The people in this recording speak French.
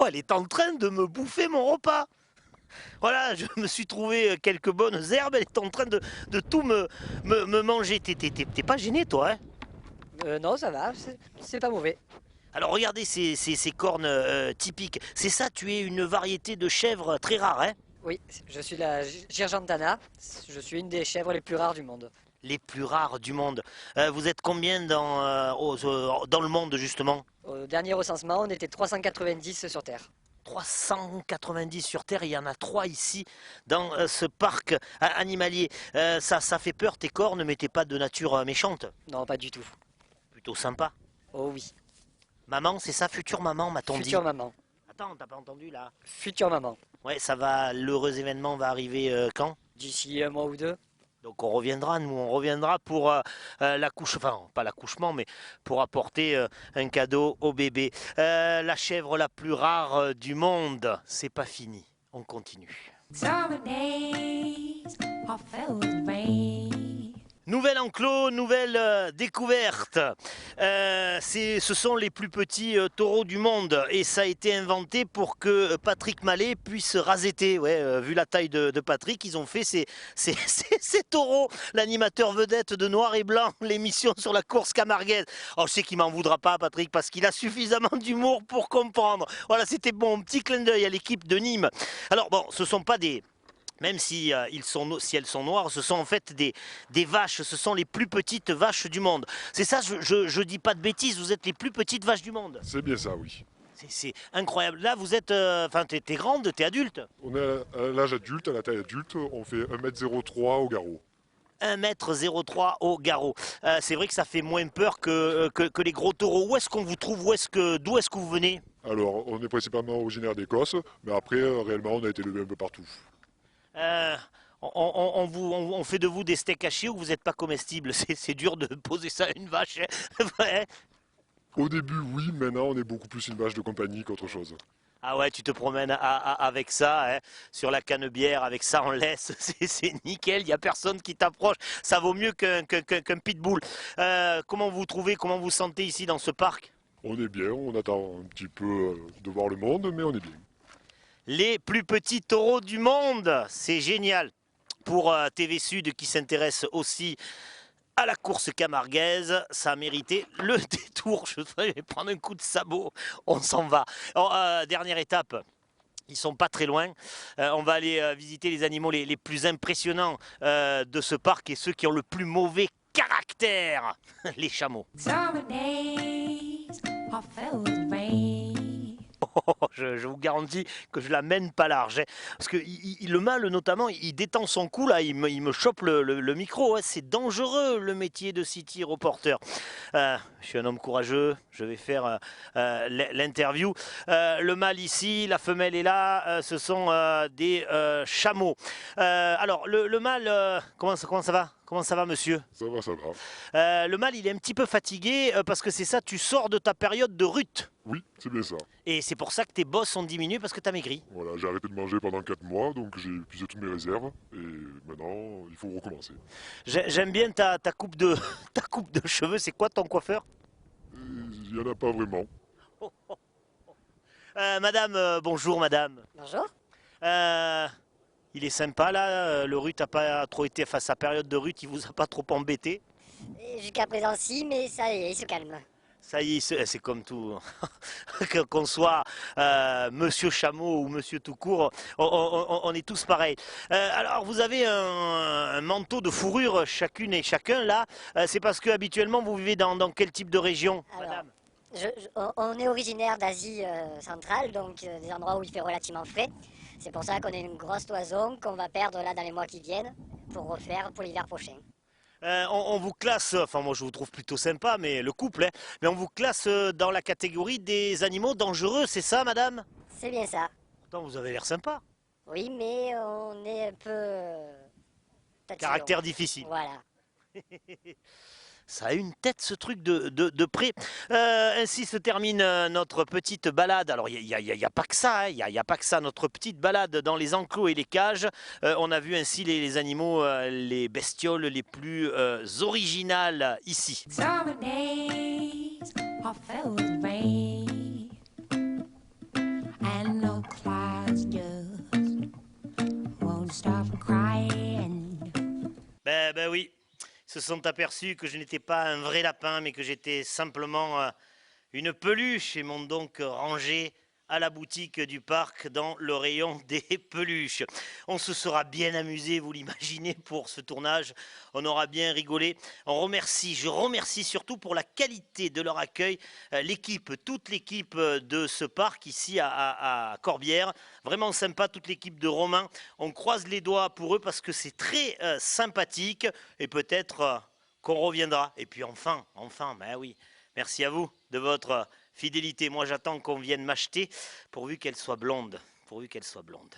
elle est en train de me bouffer mon repas. Voilà, je me suis trouvé quelques bonnes herbes, elle est en train de tout me manger. T'es pas gêné, toi, hein? Non, ça va, c'est pas mauvais. Alors regardez ces cornes typiques. C'est ça, tu es une variété de chèvre très rare, hein? Oui, je suis la Girgentana. Je suis une des chèvres les plus rares du monde. Les plus rares du monde. Vous êtes combien dans le monde, justement? Au dernier recensement, on était 390 sur Terre. 390 sur Terre, il y en a 3 ici, dans ce parc animalier. Ça fait peur, tes cornes, mais t'es pas de nature méchante. Non, pas du tout. Plutôt sympa. Oh oui, Maman, c'est ça, future maman, m'a-t-on dit. future maman. Attends, t'as pas entendu, là? Future maman. Ouais, ça va, l'heureux événement va arriver quand? D'ici un mois ou deux. Donc on reviendra, nous, on reviendra pour enfin pas l'accouchement, mais pour apporter un cadeau au bébé. La chèvre la plus rare du monde, c'est pas fini, on continue. Nouvel enclos, nouvelle découverte. Ce sont les plus petits taureaux du monde et ça a été inventé pour que Patrick Mallet puisse raseter. Ouais, vu la taille de Patrick, ils ont fait ces taureaux. L'animateur vedette de Noir et Blanc, l'émission sur la course camarguaise. Oh, je sais qu'il m'en voudra pas, Patrick, parce qu'il a suffisamment d'humour pour comprendre. Voilà, c'était bon, petit clin d'œil à l'équipe de Nîmes. Alors bon, ce sont pas des... Même si, si elles sont noires, ce sont en fait des vaches, ce sont les plus petites vaches du monde. C'est ça, je dis pas de bêtises, vous êtes les plus petites vaches du monde. C'est bien ça, oui. C'est incroyable. Là, vous êtes, enfin, t'es grande, t'es adulte. On est à l'âge adulte, à la taille adulte, on fait 1,03 m au garrot. 1,03 m au garrot. C'est vrai que ça fait moins peur que les gros taureaux. Où est-ce qu'on vous trouve? D'où est-ce que vous venez? Alors, on est principalement originaire d'Écosse, mais après, réellement, on a été élevé un peu partout. On fait de vous des steaks hachés ou vous n'êtes pas comestible? C'est dur de poser ça à une vache. Hein. Ouais. Au début, oui, maintenant, on est beaucoup plus une vache de compagnie qu'autre chose. Ah ouais, tu te promènes avec ça, hein, sur la cannebière, avec ça en laisse, c'est nickel, il n'y a personne qui t'approche, ça vaut mieux qu'un pitbull. Comment vous trouvez, comment vous sentez ici dans ce parc? On est bien, on attend un petit peu de voir le monde, mais on est bien. Les plus petits taureaux du monde, c'est génial. Pour TV Sud qui s'intéresse aussi à la course camarguaise, ça a mérité le détour. Je vais prendre un coup de sabot, on s'en va. Alors, dernière étape. Ils sont pas très loin. On va aller visiter les animaux les plus impressionnants de ce parc et ceux qui ont le plus mauvais caractère, les chameaux. Je vous garantis que je la mène pas large. Hein. Parce que le mâle, notamment, il détend son cou, là, il me chope le micro. Hein. C'est dangereux, le métier de city reporter. Je suis un homme courageux, je vais faire l'interview. Le mâle ici, la femelle est là, ce sont des chameaux. Alors, le mâle, comment ça va? Comment ça va, monsieur? Ça va, ça va. Le mâle, il est un petit peu fatigué parce que c'est ça, tu sors de ta période de rut. Oui, c'est bien ça. Et c'est pour ça que tes bosses ont diminué parce que tu as maigri. Voilà, j'ai arrêté de manger pendant 4 mois, donc j'ai épuisé toutes mes réserves, et maintenant, il faut recommencer. J'aime bien ta coupe de, ta coupe de cheveux. C'est quoi ton coiffeur? Il n'y en a pas vraiment. Madame, bonjour madame. Bonjour. Il est sympa là, le rut n'a pas trop été, enfin sa période de rut, il vous a pas trop embêté. Jusqu'à présent, si, mais ça y est, il se calme. Ça y est, c'est comme tout. Qu'on soit Monsieur Chameau ou Monsieur tout court, on est tous pareils. Alors, vous avez un manteau de fourrure chacune et chacun là. C'est parce que habituellement vous vivez dans quel type de région, Alors, madame? on est originaire d'Asie centrale, donc des endroits où il fait relativement frais. C'est pour ça qu'on a une grosse toison qu'on va perdre là dans les mois qui viennent pour refaire pour l'hiver prochain. On vous classe, enfin moi je vous trouve plutôt sympa, mais le couple, hein, mais on vous classe dans la catégorie des animaux dangereux, c'est ça, madame? C'est bien ça. Pourtant vous avez l'air sympa. Oui, mais on est un peu... tatillon. Caractère difficile. Voilà. Ça a une tête ce truc de près. Ainsi se termine notre petite balade. Alors il y a pas que ça, hein. Il y a pas que ça. Notre petite balade dans les enclos et les cages. On a vu ainsi les animaux, les bestioles les plus originales ici. sont aperçus que je n'étais pas un vrai lapin, mais que j'étais simplement une peluche et m'ont donc rangé à la boutique du parc dans le rayon des peluches. On se sera bien amusé, vous l'imaginez, pour ce tournage. On aura bien rigolé. Je remercie surtout pour la qualité de leur accueil l'équipe, toute l'équipe de ce parc ici à Corbière. Vraiment sympa, toute l'équipe de Romain. On croise les doigts pour eux parce que c'est très sympathique et peut-être qu'on reviendra. Et puis enfin, ben oui, merci à vous de votre fidélité. Moi, j'attends qu'on vienne m'acheter pourvu qu'elle soit blonde. Pourvu qu'elle soit blonde.